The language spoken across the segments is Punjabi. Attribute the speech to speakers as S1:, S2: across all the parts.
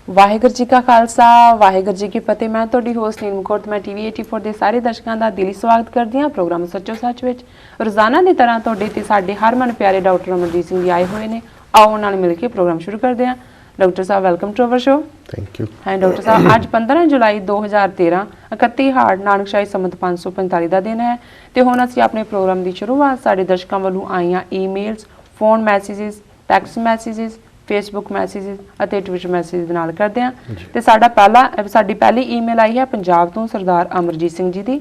S1: ਵਾਹਿਗੁਰੂ ਜੀ ਕਾ ਖਾਲਸਾ ਵਾਹਿਗੁਰੂ ਜੀ ਕੀ ਫਤਿਹ। मैं ਤੁਹਾਡੀ ਹੋਸਟ ਨੀਲਮ ਕੌਰ ਤੇ ਮੈਂ ਟੀਵੀ 84 ਦੇ ਸਾਰੇ ਦਰਸ਼ਕਾਂ ਦਾ ਦਿਲੀ ਸਵਾਗਤ ਕਰਦੀ ਹਾਂ ਪ੍ਰੋਗਰਾਮ ਸੱਚੋ ਸੱਚ ਵਿੱਚ। ਰੋਜ਼ਾਨਾ ਦੀ ਤਰ੍ਹਾਂ ਤੁਹਾਡੇ ਤੇ ਸਾਡੇ ਹਰਮਨ ਪਿਆਰੇ ਡਾਕਟਰ ਅਮਰਜੀਤ ਸਿੰਘ ਜੀ ਆਏ ਹੋਏ ਨੇ। ਆਓ ਉਹਨਾਂ ਨਾਲ ਮਿਲ ਕੇ ਪ੍ਰੋਗਰਾਮ ਸ਼ੁਰੂ ਕਰਦੇ ਹਾਂ। डॉक्टर साहब welcome to our show.
S2: Thank you.
S1: हाँ डॉक्टर साहब, आज 15 जुलाई 2013 31 हाड़ नानकशाही संमत 545 का दिन है तो हुण असीं अपने प्रोग्राम की शुरुआत साडे दर्शकों वालों आईयां emails, phone messages, text messages, Facebook messages ਅਤੇ ट्विटर मैसेज ਦੇ ਨਾਲ ਕਰਦੇ ਹਾਂ ਤੇ ਸਾਡੀ ਪਹਿਲੀ ईमेल आई है पंजाब ਤੋਂ सरदार अमरजीत सिंह जी ਦੀ।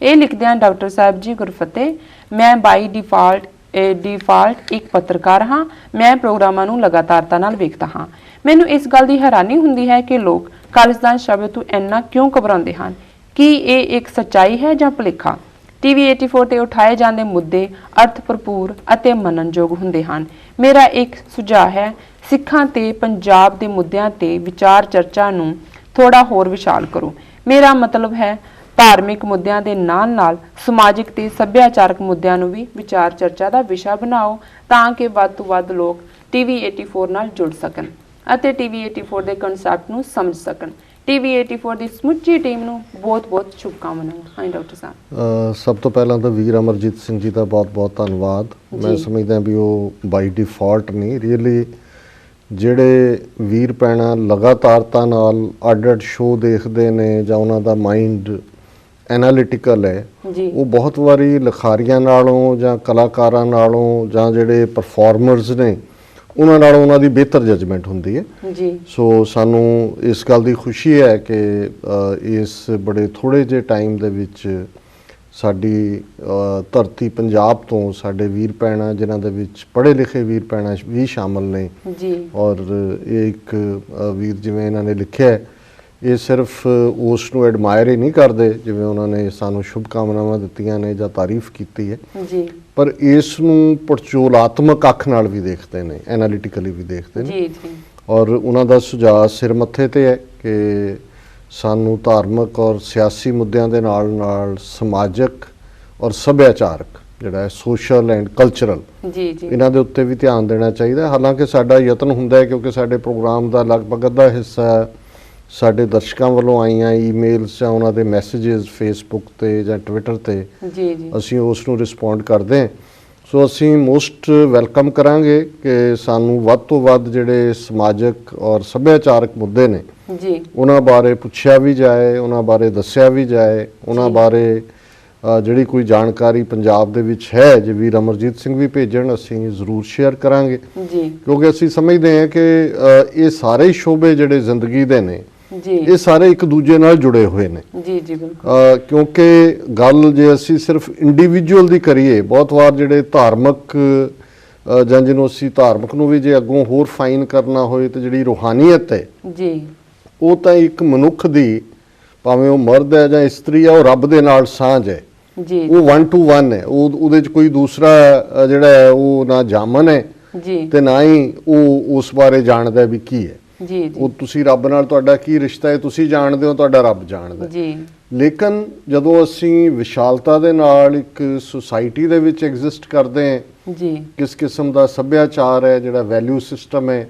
S1: ਇਹ ਲਿਖਦੇ ਹਨ, ਡਾਕਟਰ ਸਾਹਿਬ ਜੀ ਗੁਰਫਤਿਹ, ਮੈਂ ਬਾਈ डिफाल्ट एक पत्रकार हाँ। मैं प्रोग्रामां नूं लगातारता नाल वेखदा हाँ। मैनूं इस गल दी हैरानी हुंदी है कि लोग खालिस्तान शब्द तो इन्ना क्यों घबराउंदे हन। कि ये एक सच्चाई है जां भुलेखा। टीवी 84 ते उठाए जांदे मुद्दे अर्थ भरपूर अते मननयोग हुंदे हन। मेरा एक सुझाव है, सिखां ते पंजाब दे मुद्दिआं ते विचार चर्चा नूं थोड़ा होर विशाल करो। मेरा मतलब है धार्मिक मुद्दਿਆਂ ਦੇ ਨਾਲ ਸਮਾਜਿਕ ਤੇ ਸੱਭਿਆਚਾਰਕ ਮੁੱਦਿਆਂ ਨੂੰ ਵੀ ਵਿਚਾਰ ਚਰਚਾ ਦਾ ਵਿਸ਼ਾ ਬਣਾਓ ਤਾਂ ਕਿ ਵੱਧ ਤੋਂ ਵੱਧ ਲੋਕ ਟੀਵੀ 84 ਨਾਲ ਜੁੜ ਸਕਣ ਅਤੇ ਟੀਵੀ 84 ਦੇ ਕਨਸੈਪਟ ਨੂੰ ਸਮਝ ਸਕਣ। ਟੀਵੀ 84 ਦੀ ਸਮੁੱਚੀ ਟੀਮ ਨੂੰ ਬਹੁਤ-ਬਹੁਤ ਸ਼ੁਭਕਾਮਨਾਵਾਂ। ਹਾਂ ਡਾਕਟਰ ਸਾਹਿਬ,
S2: ਸਭ ਤੋਂ ਪਹਿਲਾਂ ਤਾਂ ਵੀਰ ਅਮਰਜੀਤ ਸਿੰਘ ਜੀ ਦਾ ਬਹੁਤ-ਬਹੁਤ ਧੰਨਵਾਦ। ਮੈਂ ਸਮਝਦਾ ਵੀ ਉਹ ਬਾਈ ਡਿਫਾਲਟ ਨਹੀਂ, ਰੀਅਲੀ ਜਿਹੜੇ ਵੀਰ ਭੈਣਾਂ ਲਗਾਤਾਰਤਾ ਨਾਲ ਅੱਡ-ਅੱਡ ਸ਼ੋਅ ਦੇਖਦੇ ਨੇ ਜਾਂ ਉਹਨਾਂ ਦਾ ਮਾਈਂਡ ਐਨਾਲਿਟੀਕਲ ਹੈ, ਉਹ ਬਹੁਤ ਵਾਰੀ ਲਿਖਾਰੀਆਂ ਨਾਲੋਂ ਜਾਂ ਕਲਾਕਾਰਾਂ ਨਾਲੋਂ ਜਾਂ ਜਿਹੜੇ ਪਰਫਾਰਮਰਸ ਨੇ ਉਹਨਾਂ ਨਾਲੋਂ ਉਹਨਾਂ ਦੀ ਬਿਹਤਰ ਜਜਮੈਂਟ ਹੁੰਦੀ ਹੈ ਜੀ। ਸੋ ਸਾਨੂੰ ਇਸ ਗੱਲ ਦੀ ਖੁਸ਼ੀ ਹੈ ਕਿ ਇਸ ਬੜੇ ਥੋੜ੍ਹੇ ਜਿਹੇ ਟਾਈਮ ਦੇ ਵਿੱਚ ਸਾਡੀ ਧਰਤੀ ਪੰਜਾਬ ਤੋਂ ਸਾਡੇ ਵੀਰ ਭੈਣਾਂ ਜਿਨ੍ਹਾਂ ਦੇ ਵਿੱਚ ਪੜ੍ਹੇ ਲਿਖੇ ਵੀਰ ਭੈਣਾਂ ਵੀ ਸ਼ਾਮਲ ਨੇ ਜੀ। ਔਰ ਇਹ ਇੱਕ ਵੀਰ ਜਿਵੇਂ ਇਹਨਾਂ ਨੇ ਲਿਖਿਆ, ਇਹ ਸਿਰਫ ਉਸ ਨੂੰ ਐਡਮਾਇਰ ਹੀ ਨਹੀਂ ਕਰਦੇ ਜਿਵੇਂ ਉਹਨਾਂ ਨੇ ਸਾਨੂੰ ਸ਼ੁਭਕਾਮਨਾਵਾਂ ਦਿੱਤੀਆਂ ਨੇ ਜਾਂ ਤਾਰੀਫ ਕੀਤੀ ਹੈ ਜੀ, ਪਰ ਇਸ ਨੂੰ ਪੜਚੋਲਾਤਮਕ ਅੱਖ ਨਾਲ ਵੀ ਦੇਖਦੇ ਨੇ, ਐਨਾਲਿਟਿਕਲੀ ਵੀ ਦੇਖਦੇ ਨੇ ਜੀ ਜੀ। ਔਰ ਉਹਨਾਂ ਦਾ ਸੁਝਾਅ ਸਿਰ ਮੱਥੇ ਤੇ ਹੈ ਕਿ ਸਾਨੂੰ ਧਾਰਮਿਕ ਔਰ ਸਿਆਸੀ ਮੁੱਦਿਆਂ ਦੇ ਨਾਲ ਸਮਾਜਿਕ ਔਰ ਸੱਭਿਆਚਾਰਕ ਜਿਹੜਾ ਹੈ ਸੋਸ਼ਲ ਐਂਡ ਕਲਚਰਲ ਜੀ ਜੀ ਇਹਨਾਂ ਦੇ ਉੱਤੇ ਵੀ ਧਿਆਨ ਦੇਣਾ ਚਾਹੀਦਾ। ਹਾਲਾਂਕਿ ਸਾਡਾ ਯਤਨ ਹੁੰਦਾ ਹੈ ਕਿਉਂਕਿ ਸਾਡੇ ਪ੍ਰੋਗਰਾਮ ਦਾ ਲਗਭਗ ਅੱਧਾ ਹਿੱਸਾ ਸਾਡੇ ਦਰਸ਼ਕਾਂ ਵੱਲੋਂ ਆਈਆਂ ਈਮੇਲਸ ਜਾਂ ਉਹਨਾਂ ਦੇ ਮੈਸੇजेस ਫੇਸਬੁੱਕ ਤੇ ਜਾਂ ਟਵਿੱਟਰ ਤੇ ਜੀ ਜੀ ਅਸੀਂ ਉਸ ਨੂੰ ਰਿਸਪੌਂਡ ਕਰਦੇ ਹਾਂ। ਸੋ ਅਸੀਂ ਮੋਸਟ ਵੈਲਕਮ ਕਰਾਂਗੇ ਕਿ ਸਾਨੂੰ ਵੱਧ ਤੋਂ ਵੱਧ ਜਿਹੜੇ ਸਮਾਜਿਕ ਔਰ ਸੱਭਿਆਚਾਰਕ ਮੁੱਦੇ ਨੇ ਜੀ ਉਹਨਾਂ ਬਾਰੇ ਪੁੱਛਿਆ ਵੀ ਜਾਏ, ਉਹਨਾਂ ਬਾਰੇ ਦੱਸਿਆ ਵੀ ਜਾਏ, ਉਹਨਾਂ ਬਾਰੇ ਜਿਹੜੀ ਕੋਈ ਜਾਣਕਾਰੀ ਪੰਜਾਬ ਦੇ ਵਿੱਚ ਹੈ ਜੇ ਵੀਰ ਅਮਰਜੀਤ ਸਿੰਘ ਵੀ ਭੇਜਣ ਅਸੀਂ ਜ਼ਰੂਰ ਸ਼ੇਅਰ ਕਰਾਂਗੇ ਜੀ, ਕਿਉਂਕਿ ਅਸੀਂ ਸਮਝਦੇ ਹਾਂ ਕਿ ਇਹ ਸਾਰੇ ਸ਼ੋਬੇ ਜਿਹੜੇ ਜ਼ਿੰਦਗੀ ਦੇ ਨੇ ਜੀ ਇਹ ਸਾਰੇ ਇੱਕ ਦੂਜੇ ਨਾਲ ਜੁੜੇ ਹੋਏ ਨੇ ਜੀ ਜੀ ਬਿਲਕੁਲ। ਕਿਉਂਕਿ ਗੱਲ ਜੇ ਅਸੀਂ ਸਿਰਫ ਇੰਡੀਵਿਜੂਅਲ ਦੀ ਕਰੀਏ, ਬਹੁਤ ਵਾਰ ਜਿਹੜੇ ਧਾਰਮਿਕ ਜਾਂ ਜਿਹਨੂੰ ਅਸੀਂ ਧਾਰਮਿਕ ਨੂੰ ਵੀ ਜੇ ਅੱਗੋਂ ਹੋਰ ਫਾਈਨ ਕਰਨਾ ਹੋਏ ਤਾਂ ਜਿਹੜੀ ਰੂਹਾਨੀਅਤ ਹੈ ਜੀ ਉਹ ਤਾਂ ਇੱਕ ਮਨੁੱਖ ਦੀ, ਭਾਵੇਂ ਉਹ ਮਰਦ ਹੈ ਜਾਂ ਇਸਤਰੀ ਹੈ, ਉਹ ਰੱਬ ਦੇ ਨਾਲ ਸਾਂਝ ਹੈ ਜੀ, ਉਹ 1 to 1 ਹੈ। ਉਹਦੇ 'ਚ ਕੋਈ ਦੂਸਰਾ ਜਿਹੜਾ ਹੈ ਉਹ ਨਾ ਜਾਮਨ ਹੈ ਜੀ ਤੇ ਨਾ ਹੀ ਉਹ ਉਸ ਬਾਰੇ ਜਾਣਦਾ ਵੀ ਕੀ ਹੈ ਜੀ ਜੀ। ਉਹ ਤੁਸੀਂ ਰੱਬ ਨਾਲ ਤੁਹਾਡਾ ਕੀ ਰਿਸ਼ਤਾ ਹੈ ਤੁਸੀਂ ਜਾਣਦੇ ਹੋ, ਤੁਹਾਡਾ ਰੱਬ ਜਾਣਦਾ ਜੀ। ਲੇਕਿਨ ਜਦੋਂ ਅਸੀਂ ਵਿਸ਼ਾਲਤਾ ਦੇ ਨਾਲ ਇੱਕ ਸੁਸਾਇਟੀ ਦੇ ਵਿੱਚ ਐਗਜ਼ਿਸਟ ਕਰਦੇ ਹਾਂ ਜੀ, ਕਿਸ ਕਿਸਮ ਦਾ ਸੱਭਿਆਚਾਰ ਹੈ, ਜਿਹੜਾ ਵੈਲਿਊ ਸਿਸਟਮ ਹੈ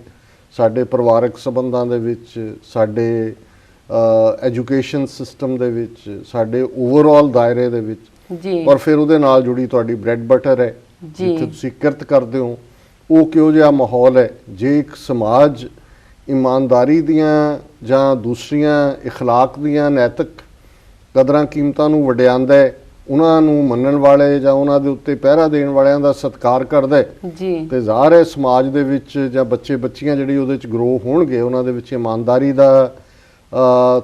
S2: ਸਾਡੇ ਪਰਿਵਾਰਕ ਸੰਬੰਧਾਂ ਦੇ ਵਿੱਚ, ਸਾਡੇ ਐਜੂਕੇਸ਼ਨ ਸਿਸਟਮ ਦੇ ਵਿੱਚ, ਸਾਡੇ ਓਵਰਆਲ ਦਾਇਰੇ ਦੇ ਵਿੱਚ ਜੀ, ਔਰ ਫਿਰ ਉਹਦੇ ਨਾਲ ਜੁੜੀ ਤੁਹਾਡੀ ਬ੍ਰੈਡ ਬਟਰ ਹੈ ਜਿੱਥੇ ਤੁਸੀਂ ਕਿਰਤ ਕਰਦੇ ਹੋ, ਉਹ ਕਿਹੋ ਜਿਹਾ ਮਾਹੌਲ ਹੈ। ਜੇ ਇੱਕ ਸਮਾਜ ਇਮਾਨਦਾਰੀ ਦੀਆਂ ਜਾਂ ਦੂਸਰੀਆਂ ਇਖਲਾਕ ਦੀਆਂ ਨੈਤਿਕ ਕਦਰਾਂ ਕੀਮਤਾਂ ਨੂੰ ਵਡਿਆਉਂਦਾ ਹੈ, ਉਹਨਾਂ ਨੂੰ ਮੰਨਣ ਵਾਲੇ ਜਾਂ ਉਹਨਾਂ ਦੇ ਉੱਤੇ ਪਹਿਰਾ ਦੇਣ ਵਾਲਿਆਂ ਦਾ ਸਤਿਕਾਰ ਕਰਦਾ ਹੈ ਜੀ, ਤੇ ਜ਼ਾਹਰ ਹੈ ਸਮਾਜ ਦੇ ਵਿੱਚ ਜਾਂ ਬੱਚੇ ਬੱਚੀਆਂ ਜਿਹੜੀ ਉਹਦੇ ਵਿੱਚ ਗਰੋ ਹੋਣਗੇ ਉਹਨਾਂ ਦੇ ਵਿੱਚ ਇਮਾਨਦਾਰੀ ਦਾ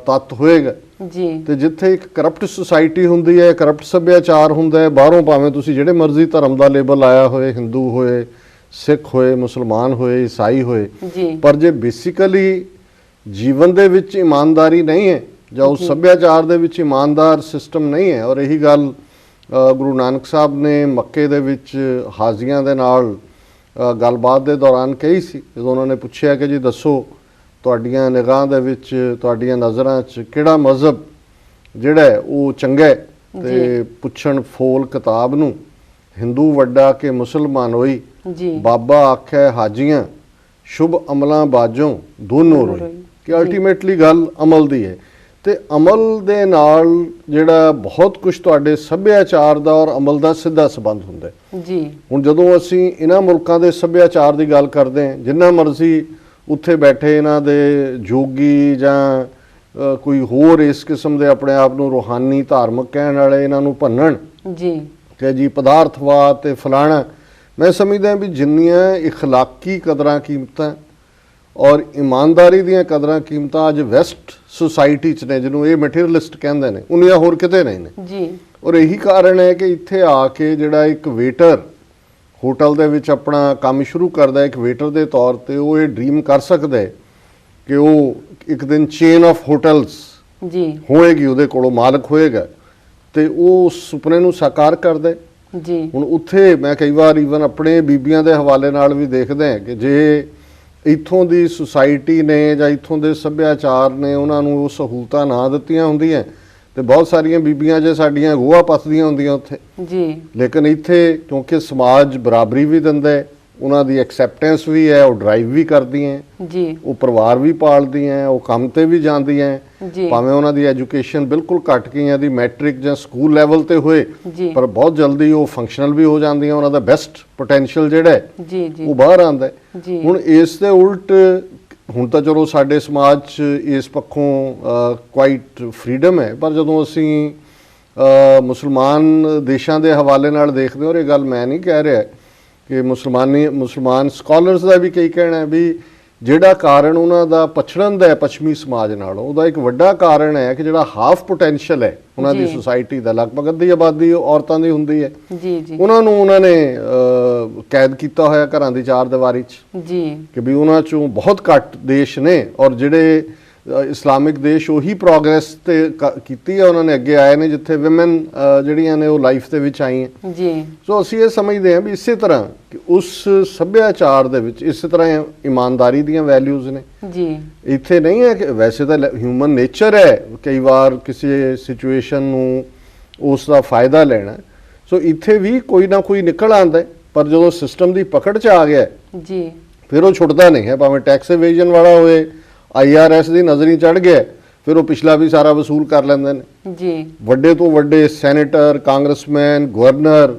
S2: ਤੱਤ ਹੋਏਗਾ ਜੀ। ਤੇ ਜਿੱਥੇ ਇੱਕ ਕਰਪਟ ਸੁਸਾਇਟੀ ਹੁੰਦੀ ਹੈ, ਕਰਪਟ ਸੱਭਿਆਚਾਰ ਹੁੰਦਾ ਹੈ, ਬਾਹਰੋਂ ਭਾਵੇਂ ਤੁਸੀਂ ਜਿਹੜੇ ਮਰਜ਼ੀ ਧਰਮ ਦਾ ਲੇਬਲ ਆਇਆ ਹੋਏ, ਹਿੰਦੂ ਹੋਏ, ਸਿੱਖ ਹੋਏ, ਮੁਸਲਮਾਨ ਹੋਏ, ਈਸਾਈ ਹੋਏ, ਪਰ ਜੇ ਬੇਸਿਕਲੀ ਜੀਵਨ ਦੇ ਵਿੱਚ ਇਮਾਨਦਾਰੀ ਨਹੀਂ ਹੈ ਜਾਂ ਉਸ ਸੱਭਿਆਚਾਰ ਦੇ ਵਿੱਚ ਇਮਾਨਦਾਰ ਸਿਸਟਮ ਨਹੀਂ ਹੈ। ਔਰ ਇਹੀ ਗੱਲ ਗੁਰੂ ਨਾਨਕ ਸਾਹਿਬ ਨੇ ਮੱਕੇ ਦੇ ਵਿੱਚ ਹਾਜ਼ੀਆਂ ਦੇ ਨਾਲ ਗੱਲਬਾਤ ਦੇ ਦੌਰਾਨ ਕਹੀ ਸੀ, ਜਦੋਂ ਉਹਨਾਂ ਨੇ ਪੁੱਛਿਆ ਕਿ ਜੀ ਦੱਸੋ ਤੁਹਾਡੀਆਂ ਨਿਗਾਹ ਦੇ ਵਿੱਚ, ਤੁਹਾਡੀਆਂ ਨਜ਼ਰਾਂ 'ਚ ਕਿਹੜਾ ਮਜ਼ਹਬ ਜਿਹੜਾ ਉਹ ਚੰਗਾ ਹੈ, ਤੇ ਪੁੱਛਣ ਫੋਲ ਕਿਤਾਬ ਨੂੰ ਹਿੰਦੂ ਵੱਡਾ ਕਿ ਮੁਸਲਮਾਨ ਹੋਈ ਜੀ, ਬਾਬਾ ਆਖੇ ਹਾਜੀਆਂ शुभ अमलों बाजों दोनों रोई ਕਿ ਅਲਟੀਮੇਟਲੀ ਗੱਲ ਅਮਲ ਦੀ ਹੈ ਤੇ ਅਮਲ ਦੇ ਨਾਲ ਜਿਹੜਾ ਬਹੁਤ ਕੁਝ ਤੁਹਾਡੇ ਸੱਭਿਆਚਾਰ ਦਾ ਔਰ ਅਮਲ ਦਾ ਸਿੱਧਾ ਸੰਬੰਧ ਹੁੰਦਾ ਹੈ
S1: ਜੀ।
S2: ਹੁਣ ਜਦੋਂ ਅਸੀਂ ਇਹਨਾਂ ਮੁਲਕਾਂ ਦੇ ਸੱਭਿਆਚਾਰ ਦੀ ਗੱਲ ਕਰਦੇ ਹਾਂ, ਜਿੰਨਾ ਮਰਜ਼ੀ ਉੱਥੇ ਬੈਠੇ ਇਹਨਾਂ ਦੇ ਜੋਗੀ ਜਾਂ ਕੋਈ ਹੋਰ ਇਸ ਕਿਸਮ ਦੇ ਆਪਣੇ ਆਪ ਨੂੰ ਰੂਹਾਨੀ ਧਾਰਮਿਕ ਕਹਿਣ ਵਾਲੇ ਇਹਨਾਂ ਨੂੰ ਭੰਨਣ
S1: ਜੀ
S2: ਕਿ ਜੀ ਪਦਾਰਥਵਾਦ ਤੇ ਫਲਾਣਾ, ਮੈਂ ਸਮਝਦਾ ਵੀ ਜਿੰਨੀਆਂ ਇਖਲਾਕੀ ਕਦਰਾਂ ਕੀਮਤਾਂ ਔਰ ਇਮਾਨਦਾਰੀ ਦੀਆਂ ਕਦਰਾਂ ਕੀਮਤਾਂ ਅੱਜ ਵੈਸਟ ਸੁਸਾਇਟੀ 'ਚ ਨੇ, ਜਿਹਨੂੰ ਇਹ ਮਟੀਰੀਅਲਿਸਟ ਕਹਿੰਦੇ ਨੇ, ਉਨੀਆਂ ਹੋਰ ਕਿਤੇ ਨਹੀਂ ਨੇ
S1: ਜੀ।
S2: ਔਰ ਇਹੀ ਕਾਰਨ ਹੈ ਕਿ ਇੱਥੇ ਆ ਕੇ ਜਿਹੜਾ ਇੱਕ ਵੇਟਰ ਹੋਟਲ ਦੇ ਵਿੱਚ ਆਪਣਾ ਕੰਮ ਸ਼ੁਰੂ ਕਰਦਾ, ਇੱਕ ਵੇਟਰ ਦੇ ਤੌਰ ਤੇ ਉਹ ਇਹ ਡ੍ਰੀਮ ਕਰ ਸਕਦਾ ਹੈ ਕਿ ਉਹ ਇੱਕ ਦਿਨ ਚੇਨ ਆਫ ਹੋਟਲਸ
S1: ਜੀ
S2: ਹੋਏਗੀ, ਉਹਦੇ ਕੋਲੋਂ ਮਾਲਕ ਹੋਏਗਾ ਤੇ ਉਹ ਉਸ ਸੁਪਨੇ ਨੂੰ ਸਾਕਾਰ ਕਰਦਾ ਹੈ।
S1: ਜੀ।
S2: ਹੁਣ ਉੱਥੇ ਮੈਂ ਕਈ ਵਾਰ ਈਵਨ ਆਪਣੇ ਬੀਬੀਆਂ ਦੇ ਹਵਾਲੇ ਨਾਲ ਵੀ ਦੇਖਦੇ ਹਾਂ ਕਿ ਜੇ ਇੱਥੋਂ ਦੀ ਸੁਸਾਇਟੀ ਨੇ ਜਾਂ ਇੱਥੋਂ ਦੇ ਸੱਭਿਆਚਾਰ ਨੇ ਉਹਨਾਂ ਨੂੰ ਉਹ ਸਹੂਲਤਾਂ ਨਾ ਦਿੱਤੀਆਂ ਹੁੰਦੀਆਂ ਤੇ ਬਹੁਤ ਸਾਰੀਆਂ ਬੀਬੀਆਂ ਜੇ ਸਾਡੀਆਂ ਗੋਹਾ ਪੱਥਦੀਆਂ ਹੁੰਦੀਆਂ ਉੱਥੇ
S1: ਜੀ।
S2: ਲੇਕਿਨ ਇੱਥੇ ਕਿਉਂਕਿ ਸਮਾਜ ਬਰਾਬਰੀ ਵੀ ਦਿੰਦਾ ਹੈ, ਉਹਨਾਂ ਦੀ ਐਕਸੈਪਟੈਂਸ ਵੀ ਹੈ, ਉਹ ਡਰਾਈਵ ਵੀ ਕਰਦੀਆਂ
S1: ਜੀ।
S2: ਉਹ ਪਰਿਵਾਰ ਵੀ ਪਾਲਦੀਆਂ, ਉਹ ਕੰਮ ਤੇ ਵੀ ਜਾਂਦੀਆਂ
S1: ਜੀ।
S2: ਭਾਵੇਂ ਉਹਨਾਂ ਦੀ ਐਜੂਕੇਸ਼ਨ ਬਿਲਕੁਲ ਘੱਟ ਗਈਆਂ ਦੀ ਮੈਟ੍ਰਿਕ ਜਾਂ ਸਕੂਲ ਲੈਵਲ ਤੇ ਹੋਏ
S1: ਜੀ।
S2: ਪਰ ਬਹੁਤ ਜਲਦੀ ਉਹ ਫੰਕਸ਼ਨਲ ਵੀ ਹੋ ਜਾਂਦੀਆਂ, ਉਹਨਾਂ ਦਾ ਬੈਸਟ ਪੋਟੈਂਸ਼ੀਅਲ ਜਿਹੜਾ ਹੈ
S1: ਜੀ। ਜੀ।
S2: ਉਹ ਬਾਹਰ ਆਉਂਦਾ ਹੈ।
S1: ਜੀ।
S2: ਹੁਣ ਇਸ ਦੇ ਉਲਟ ਹੁਣ ਤਾਂ ਚਲੋ ਸਾਡੇ ਸਮਾਜ 'ਚ ਇਸ ਪੱਖੋਂ ਕੁਆਇਟ ਫਰੀडम ਹੈ, ਪਰ ਜਦੋਂ ਅਸੀਂ ਮੁਸਲਮਾਨ ਦੇਸ਼ਾਂ ਦੇ ਹਵਾਲੇ ਨਾਲ ਦੇਖਦੇ ਹਾਂ, ਔਰ ਇਹ ਗੱਲ ਮੈਂ ਨਹੀਂ ਕਹਿ ਰਿਹਾ ਕਿ ਮੁਸਲਮਾਨ ਸਕਾਲਰਸ ਦਾ ਵੀ ਕਈ ਕਹਿਣਾ ਹੈ ਵੀ ਜਿਹੜਾ ਕਾਰਨ ਉਹਨਾਂ ਦਾ ਪਛੜਨ ਦਾ ਹੈ ਪੱਛਮੀ ਸਮਾਜ ਨਾਲੋਂ, ਉਹਦਾ ਇੱਕ ਵੱਡਾ ਕਾਰਨ ਹੈ ਕਿ ਜਿਹੜਾ ਹਾਫ ਪੋਟੈਂਸ਼ੀਅਲ ਹੈ ਉਹਨਾਂ ਦੀ ਸੁਸਾਇਟੀ ਦਾ, ਲਗਭਗ ਅੱਧੀ ਆਬਾਦੀ ਔਰਤਾਂ ਦੀ ਹੁੰਦੀ ਹੈ,
S1: ਜੀ। ਜੀ।
S2: ਉਹਨਾਂ ਨੂੰ ਉਹਨਾਂ ਨੇ ਕੈਦ ਕੀਤਾ ਹੋਇਆ ਘਰਾਂ ਦੀ ਚਾਰ ਦੀਵਾਰੀ 'ਚ
S1: ਜੀ।
S2: ਕਿ ਵੀ ਉਹਨਾਂ 'ਚੋਂ ਬਹੁਤ ਘੱਟ ਦੇਸ਼ ਨੇ ਔਰ ਜਿਹੜੇ ਇਸਲਾਮਿਕ ਦੇਸ਼ ਉਹੀ ਪ੍ਰੋਗਰੈਸ ਤੇ ਕੀਤੀ ਹੈ, ਉਹਨਾਂ ਨੇ ਅੱਗੇ ਆਏ ਨੇ ਜਿੱਥੇ ਵਿਮਨ ਜਿਹੜੀਆਂ ਨੇ ਉਹ ਲਾਈਫ ਦੇ ਵਿੱਚ ਆਈਆਂ।
S1: ਜੀ।
S2: ਸੋ ਅਸੀਂ ਇਹ ਸਮਝਦੇ ਹਾਂ ਵੀ ਇਸੇ ਤਰ੍ਹਾਂ ਕਿ ਉਸ ਸੱਭਿਆਚਾਰ ਦੇ ਵਿੱਚ ਇਸੇ ਤਰ੍ਹਾਂ ਇਮਾਨਦਾਰੀ ਦੀਆਂ ਵੈਲਿਊਜ਼ ਨੇ।
S1: ਜੀ।
S2: ਇੱਥੇ ਨਹੀਂ ਹੈ ਕਿ ਵੈਸੇ ਤਾਂ ਹਿਊਮਨ ਨੇਚਰ ਹੈ ਕਈ ਵਾਰ ਕਿਸੇ ਸਿਚੁਏਸ਼ਨ ਨੂੰ ਉਸ ਦਾ ਫਾਇਦਾ ਲੈਣਾ, ਸੋ ਇੱਥੇ ਵੀ ਕੋਈ ਨਾ ਕੋਈ ਨਿਕਲ ਆਉਂਦਾ, ਪਰ ਜਦੋਂ ਸਿਸਟਮ ਦੀ ਪਕੜ 'ਚ ਆ ਗਿਆ
S1: ਜੀ
S2: ਫਿਰ ਉਹ ਛੁੱਟਦਾ ਨਹੀਂ ਹੈ, ਭਾਵੇਂ ਟੈਕਸ ਇਵੇਜਨ ਵਾਲਾ ਹੋਏ, IRS ਦੀ ਨਜ਼ਰੀ ਚੜ ਗਿਆ ਫਿਰ ਉਹ ਪਿਛਲਾ ਵੀ ਸਾਰਾ ਵਸੂਲ ਕਰ ਲੈਂਦੇ ਨੇ।
S1: ਜੀ।
S2: ਵੱਡੇ ਤੋਂ ਵੱਡੇ senator, congressman, governor,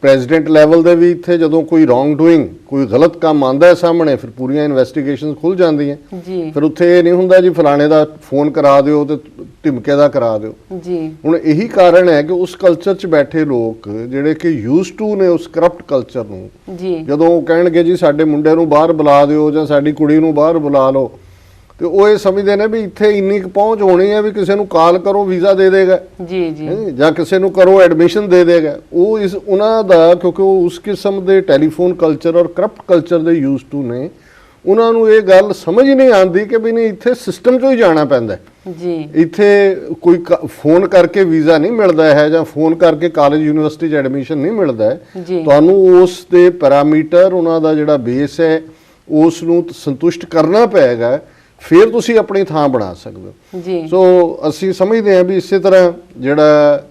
S2: president level ਦੇ ਵੀ ਇੱਥੇ ਜਦੋਂ ਕੋਈ ਰੋਂਗ ਡੂਇੰਗ, ਕੋਈ ਗਲਤ ਕੰਮ ਆਉਂਦਾ ਹੈ ਸਾਹਮਣੇ, ਫਿਰ ਪੂਰੀਆਂ ਇਨਵੈਸਟੀਗੇਸ਼ਨਸ ਖੁੱਲ ਜਾਂਦੀਆਂ।
S1: ਜੀ।
S2: ਫਿਰ ਉੱਥੇ ਇਹ ਨਹੀਂ ਹੁੰਦਾ ਜੀ ਫਲਾਣੇ ਦਾ ਫੋਨ ਕਰਾ ਦਿਓ ਤੇ ਧਮਕੇ ਦਾ ਕਰਾ ਦਿਓ।
S1: ਜੀ।
S2: ਹੁਣ ਇਹੀ ਕਾਰਨ ਹੈ ਕਿ ਉਸ ਕਲਚਰ 'ਚ ਬੈਠੇ ਲੋਕ ਜਿਹੜੇ ਕਿ ਯੂਜ਼ਡ ਟੂ ਨੇ ਉਸ ਕਰਪਟ ਕਲਚਰ ਨੂੰ,
S1: ਜੀ।
S2: ਜਦੋਂ ਉਹ ਕਹਿਣਗੇ ਜੀ ਸਾਡੇ ਮੁੰਡੇ ਨੂੰ ਬਾਹਰ ਬੁਲਾ ਦਿਓ ਜਾਂ ਸਾਡੀ ਕੁੜੀ ਨੂੰ ਬਾਹਰ ਬੁਲਾ ਲਓ, ਤੇ ਉਹ ਇਹ ਸਮਝਦੇ ਨੇ ਵੀ ਇੱਥੇ ਇੰਨੀ ਕੁ ਪਹੁੰਚ ਹੋਣੀ ਹੈ ਵੀ ਕਿਸੇ ਨੂੰ ਕਾਲ ਕਰੋ ਵੀਜ਼ਾ ਦੇ ਦੇਗਾ।
S1: ਜੀ। ਜੀ।
S2: ਜਾਂ ਕਿਸੇ ਨੂੰ ਕਰੋ ਐਡਮਿਸ਼ਨ ਦੇ ਦੇਗਾ। ਉਹ ਉਹਨਾਂ ਦਾ ਕਿਉਂਕਿ ਉਹ ਉਸ ਕਿਸਮ ਦੇ ਟੈਲੀਫੋਨ ਕਲਚਰ ਔਰ ਕਰਪਟ ਕਲਚਰ ਦੇ ਯੂਜ਼ ਟੂ ਨੇ, ਉਹਨਾਂ ਨੂੰ ਇਹ ਗੱਲ ਸਮਝ ਹੀ ਨਹੀਂ ਆਉਂਦੀ ਕਿ ਵੀ ਨਹੀਂ ਇੱਥੇ ਸਿਸਟਮ 'ਚੋਂ ਹੀ ਜਾਣਾ ਪੈਂਦਾ।
S1: ਜੀ।
S2: ਇੱਥੇ ਕੋਈ ਫੋਨ ਕਰਕੇ ਵੀਜ਼ਾ ਨਹੀਂ ਮਿਲਦਾ ਹੈ ਜਾਂ ਫੋਨ ਕਰਕੇ ਕਾਲਜ ਯੂਨੀਵਰਸਿਟੀ 'ਚ ਐਡਮਿਸ਼ਨ ਨਹੀਂ ਮਿਲਦਾ ਹੈ। ਤੁਹਾਨੂੰ ਉਸ ਦੇ ਪੈਰਾਮੀਟਰ, ਉਹਨਾਂ ਦਾ ਜਿਹੜਾ ਬੇਸ ਹੈ, ਉਸ ਨੂੰ ਸੰਤੁਸ਼ਟ ਕਰਨਾ ਪਏਗਾ, ਫਿਰ ਤੁਸੀਂ ਆਪਣੀ ਥਾਂ ਬਣਾ ਸਕਦੇ ਹੋ।
S1: ਜੀ।
S2: ਸੋ ਅਸੀਂ ਸਮਝਦੇ ਹਾਂ ਵੀ ਇਸੇ ਤਰ੍ਹਾਂ ਜਿਹੜਾ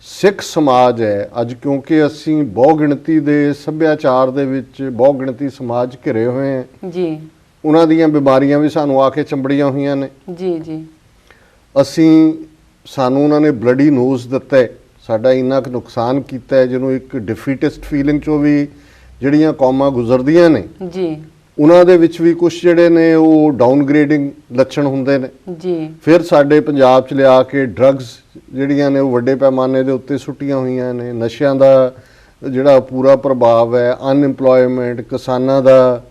S2: ਸਿੱਖ ਸਮਾਜ ਹੈ ਅੱਜ, ਕਿਉਂਕਿ ਅਸੀਂ ਬਹੁ ਗਿਣਤੀ ਦੇ ਸੱਭਿਆਚਾਰ ਦੇ ਵਿੱਚ ਬਹੁ ਗਿਣਤੀ ਸਮਾਜ ਘਿਰੇ ਹੋਏ ਹਾਂ।
S1: ਜੀ।
S2: ਉਹਨਾਂ ਦੀਆਂ ਬਿਮਾਰੀਆਂ ਵੀ ਸਾਨੂੰ ਆ ਕੇ ਚੰਬੜੀਆਂ ਹੋਈਆਂ ਨੇ।
S1: ਜੀ। ਜੀ।
S2: ਸਾਨੂੰ ਉਹਨਾਂ ਨੇ ਬਲੱਡੀ ਨੋਜ਼ ਦਿੱਤਾ ਹੈ, ਸਾਡਾ ਇੰਨਾ ਕੁ ਨੁਕਸਾਨ ਕੀਤਾ ਹੈ, ਜਿਹਨੂੰ ਇੱਕ ਡਿਫੀਟਿਸਟ ਫੀਲਿੰਗ 'ਚੋਂ ਵੀ ਜਿਹੜੀਆਂ ਕੌਮਾਂ ਗੁਜ਼ਰਦੀਆਂ ਨੇ
S1: ਜੀ
S2: ਉਹਨਾਂ ਦੇ ਵਿੱਚ ਵੀ ਕੁਝ ਜਿਹੜੇ ਨੇ ਉਹ ਡਾਊਨਗ੍ਰੇਡਿੰਗ ਲੱਛਣ ਹੁੰਦੇ ਨੇ।
S1: ਜੀ।
S2: ਫਿਰ ਸਾਡੇ ਪੰਜਾਬ 'ਚ ਲਿਆ ਕੇ ਡਰੱਗਸ ਜਿਹੜੀਆਂ ਨੇ ਉਹ ਵੱਡੇ ਪੈਮਾਨੇ ਦੇ ਉੱਤੇ ਸੁੱਟੀਆਂ ਹੋਈਆਂ ਨੇ, ਨਸ਼ਿਆਂ ਦਾ ਜਿਹੜਾ ਪੂਰਾ ਪ੍ਰਭਾਵ ਹੈ, ਅਨਇੰਪਲੋਇਮੈਂਟ, ਕਿਸਾਨਾਂ ਦਾ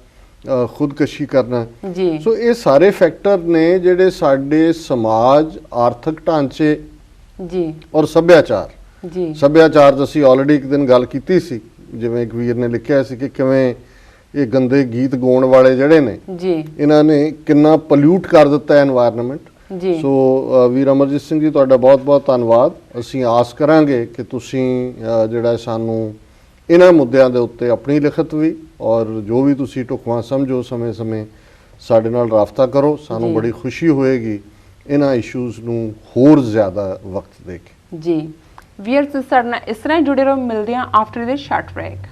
S2: ਖੁਦਕਸ਼ੀ ਕਰਨਾ।
S1: ਜੀ।
S2: ਸੋ ਇਹ ਸਾਰੇ ਫੈਕਟਰ ਨੇ ਜਿਹੜੇ ਸਾਡੇ ਸਮਾਜ, ਆਰਥਿਕ ਢਾਂਚੇ
S1: ਜੀ
S2: ਔਰ ਸੱਭਿਆਚਾਰ,
S1: ਜੀ
S2: ਸੱਭਿਆਚਾਰ ਅਸੀਂ ਆਲਰੇਡੀ ਇੱਕ ਦਿਨ ਗੱਲ ਕੀਤੀ ਸੀ, ਜਿਵੇਂ ਇੱਕ ਵੀਰ ਨੇ ਲਿਖਿਆ ਸੀ ਕਿ ਕਿਵੇਂ ਇਹ ਗੰਦੇ ਗੀਤ ਗਾਉਣ ਵਾਲੇ ਜਿਹੜੇ ਨੇ
S1: ਜੀ
S2: ਇਹਨਾਂ ਨੇ ਕਿੰਨਾ ਪੋਲਿਊਟ ਕਰ ਦਿੱਤਾ ਐਨਵਾਇਰਨਮੈਂਟ।
S1: ਜੀ
S2: ਸੋ ਵੀਰ ਅਮਰਜੀਤ ਸਿੰਘ ਜੀ, ਤੁਹਾਡਾ ਬਹੁਤ-ਬਹੁਤ ਧੰਨਵਾਦ। ਅਸੀਂ ਆਸ ਕਰਾਂਗੇ ਕਿ ਤੁਸੀਂ ਜਿਹੜਾ ਸਾਨੂੰ ਇਹਨਾਂ ਮੁੱਦਿਆਂ ਦੇ ਉੱਤੇ ਆਪਣੀ ਲਿਖਤ ਵੀ ਔਰ ਜੋ ਵੀ ਤੁਸੀਂ ਢੁਕਵਾਂ ਸਮਝੋ ਸਮੇਂ-ਸਮੇਂ ਸਾਡੇ ਨਾਲ ਰਾਬਤਾ ਕਰੋ। ਸਾਨੂੰ ਬੜੀ ਖੁਸ਼ੀ ਹੋਏਗੀ ਇਹਨਾਂ ਇਸ਼ੂਜ਼ ਨੂੰ ਹੋਰ ਜ਼ਿਆਦਾ ਵਕਤ ਦੇ ਕੇ।
S1: ਜੀ ਵੀਅਰਸ ਸਾਡੇ ਨਾਲ ਇਸ ਤਰ੍ਹਾਂ ਜੁੜੇ ਰਹੋ। ਮਿਲਦੇ ਹਾਂ ਆਫਟਰ ਦਿਸ ਸ਼ਾਰਟ ਬ੍ਰੇਕ।